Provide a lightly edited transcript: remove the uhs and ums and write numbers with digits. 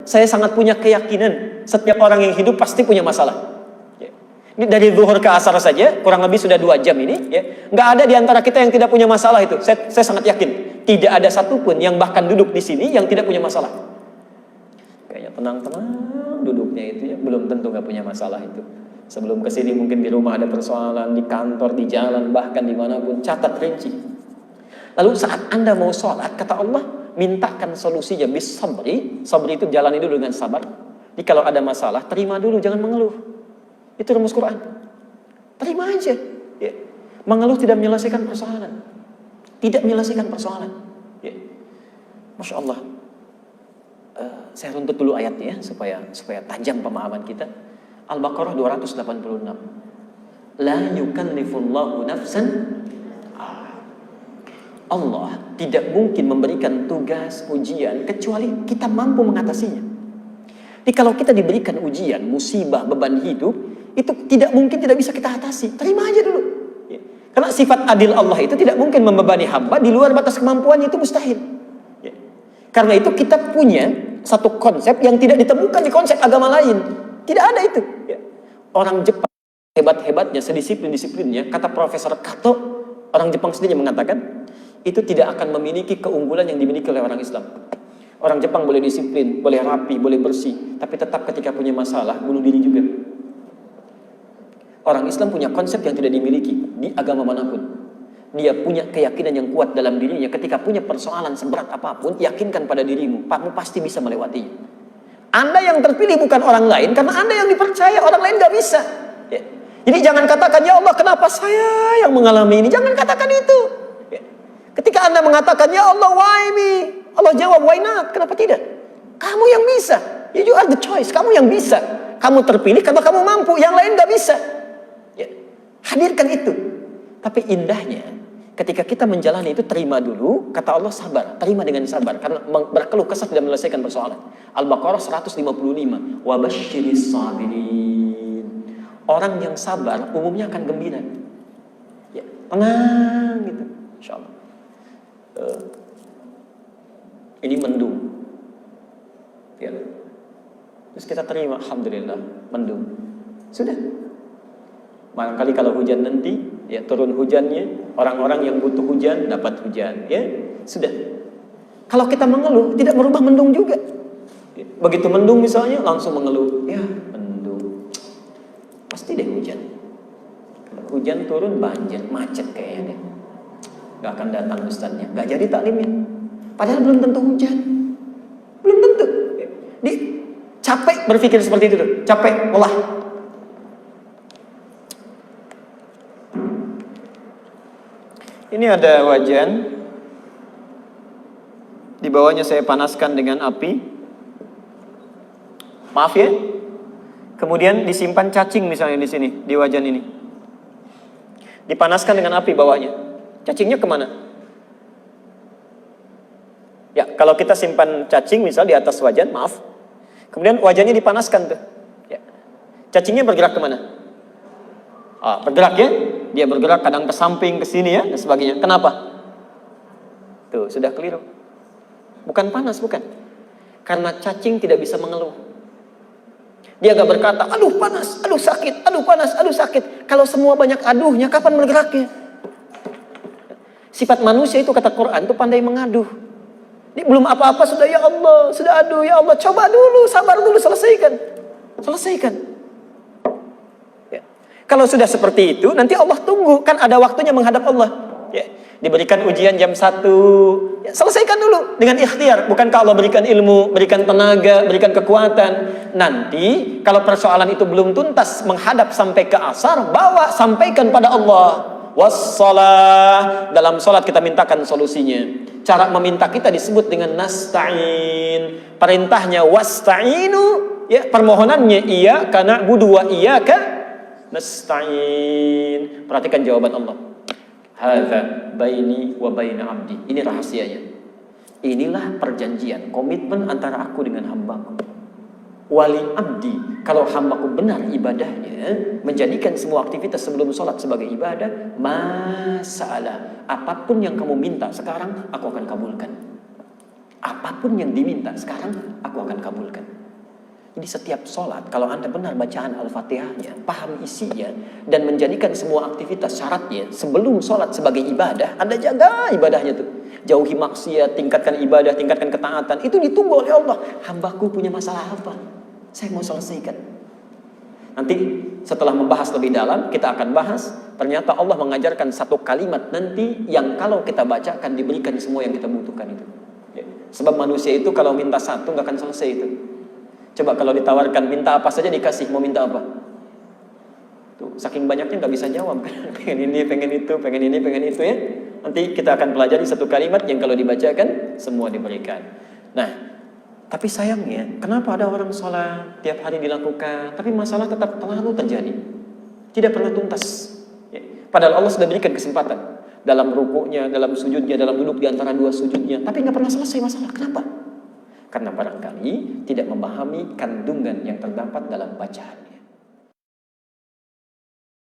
Saya sangat punya keyakinan setiap orang yang hidup pasti punya masalah. Ini dari zuhur ke asar saja, kurang lebih sudah 2 jam ini. Nggak ada di antara kita yang tidak punya masalah itu. Saya sangat yakin. Tidak ada satupun yang bahkan duduk di sini yang tidak punya masalah. Kayaknya tenang-tenang duduknya itu ya, belum tentu nggak punya masalah itu. Sebelum ke sini mungkin di rumah ada persoalan, di kantor, di jalan, bahkan dimanapun, catat rinci. Lalu saat Anda mau sholat, kata Allah, mintakan solusinya bis sabri. Sabri itu jalani dulu dengan sabar. Jadi kalau ada masalah, terima dulu, jangan mengeluh. Itu rumus Quran. Terima aja. Ya. Mengeluh tidak menyelesaikan persoalan. Tidak menyelesaikan persoalan. Ya. Masya Allah. Saya runtut dulu ayatnya ya, supaya tajam pemahaman kita. Al-Baqarah 286. La yukallifullahu nafsan. Allah tidak mungkin memberikan tugas, ujian kecuali kita mampu mengatasinya. Jadi kalau kita diberikan ujian, musibah, beban hidup, itu tidak mungkin tidak bisa kita atasi. Terima aja dulu. Ya. Karena sifat adil Allah itu tidak mungkin membebani hamba di luar batas kemampuannya, itu mustahil. Ya. Karena itu kita punya satu konsep yang tidak ditemukan di konsep agama lain. Tidak ada itu. Ya. Orang Jepang hebat-hebatnya, sedisiplin-disiplinnya, kata Profesor Kato, orang Jepang sendiri mengatakan, itu tidak akan memiliki keunggulan yang dimiliki oleh orang Islam. Orang Jepang boleh disiplin, boleh rapi, boleh bersih, tapi tetap ketika punya masalah, bunuh diri juga. Orang Islam punya konsep yang tidak dimiliki di agama manapun. Dia punya keyakinan yang kuat dalam dirinya. Ketika punya persoalan seberat apapun, yakinkan pada dirimu, kamu pasti bisa melewatinya. Anda yang terpilih bukan orang lain, karena Anda yang dipercaya, orang lain gak bisa. Ya. Jadi jangan katakan, ya Allah kenapa saya yang mengalami ini. Jangan katakan itu. Ya. Ketika Anda mengatakan, ya Allah why me, Allah jawab why not, kenapa tidak. Kamu yang bisa. You are the choice, kamu yang bisa. Kamu terpilih karena kamu mampu, yang lain gak bisa. Ya. Hadirkan itu. Tapi indahnya ketika kita menjalani itu, terima dulu. Kata Allah sabar, terima dengan sabar. Karena berkeluh kesah tidak menyelesaikan persoalan. Al-Baqarah 155. Wa basyiris sabirin. Orang yang sabar umumnya akan gembira. Ya, tenang gitu. Insyaallah. Ini mendung. Ya. Terus kita terima, alhamdulillah, mendung. Sudah. Barangkali kalau hujan nanti, ya turun hujannya, orang-orang yang butuh hujan dapat hujan, ya sudah. Kalau kita mengeluh, tidak merubah mendung juga. Begitu mendung misalnya, langsung mengeluh, ya mendung, pasti deh hujan. Kalau hujan turun banjir, macet kayaknya deh. Gak akan datang ustadznya, gak jadi taklimnya. Padahal belum tentu hujan, belum tentu. Di capek berpikir seperti itu tuh, capek olah. Ini ada wajan, di bawahnya saya panaskan dengan api. Maaf ya. Kemudian disimpan cacing misalnya di sini, di wajan ini. Dipanaskan dengan api bawahnya. Cacingnya kemana? Ya, kalau kita simpan cacing misal di atas wajan, maaf. Kemudian wajannya dipanaskan tuh. Ya. Cacingnya bergerak kemana? Bergerak ya. Dia bergerak kadang ke samping, ke sini ya, dan sebagainya. Kenapa? Tuh, sudah keliru. Bukan panas, bukan. Karena cacing tidak bisa mengeluh. Dia gak berkata, aduh panas, aduh sakit, aduh panas, aduh sakit. Kalau semua banyak aduhnya, kapan bergeraknya? Sifat manusia itu kata Quran itu pandai mengaduh. Ini belum apa-apa sudah ya Allah, sudah aduh ya Allah, coba dulu, sabar dulu, selesaikan. Selesaikan. Kalau sudah seperti itu, nanti Allah tunggu. Kan ada waktunya menghadap Allah. Ya. Diberikan ujian jam 1. Ya, selesaikan dulu dengan ikhtiar. Bukankah Allah berikan ilmu, berikan tenaga, berikan kekuatan. Nanti kalau persoalan itu belum tuntas menghadap sampai ke asar, bawa, sampaikan pada Allah. Wassalah. Dalam sholat kita mintakan solusinya. Cara meminta kita disebut dengan nasta'in. Perintahnya wasta'inu. Ya, permohonannya iyyaka na'budu wa iyyaka nasta'in. Perhatikan jawaban Allah. Hadza baini wa baina abdi. Ini rahasianya. Inilah perjanjian, komitmen antara aku dengan hambaku. Wali abdi. Kalau hambaku benar ibadahnya, menjadikan semua aktivitas sebelum sholat sebagai ibadah, masalah. Apapun yang kamu minta sekarang, aku akan kabulkan. Apapun yang diminta sekarang aku akan kabulkan. Jadi setiap sholat, kalau Anda benar bacaan Al-Fatihahnya, paham isinya, dan menjadikan semua aktivitas syaratnya sebelum sholat sebagai ibadah, Anda jaga ibadahnya tuh. Jauhi maksiat, tingkatkan ibadah, tingkatkan ketaatan. Itu ditunggu oleh Allah. Hambaku punya masalah apa? Saya mau selesaikan. Nanti setelah membahas lebih dalam, kita akan bahas. Ternyata Allah mengajarkan satu kalimat nanti yang kalau kita baca akan diberikan semua yang kita butuhkan itu. Ya. Sebab manusia itu kalau minta satu nggak akan selesai itu. Coba kalau ditawarkan minta apa saja dikasih, mau minta apa? Tuh, saking banyaknya nggak bisa jawab kan. Pengen ini, pengen itu, pengen ini, pengen itu ya. Nanti kita akan pelajari satu kalimat yang kalau dibacakan semua diberikan. Nah, tapi sayangnya kenapa ada orang sholat tiap hari dilakukan, tapi masalah tetap terlalu terjadi, tidak pernah tuntas. Ya. Padahal Allah sudah berikan kesempatan dalam rukuknya, dalam sujudnya, dalam duduk di antara dua sujudnya, tapi nggak pernah selesai masalah. Kenapa? Karena barangkali tidak memahami kandungan yang terdapat dalam bacaannya.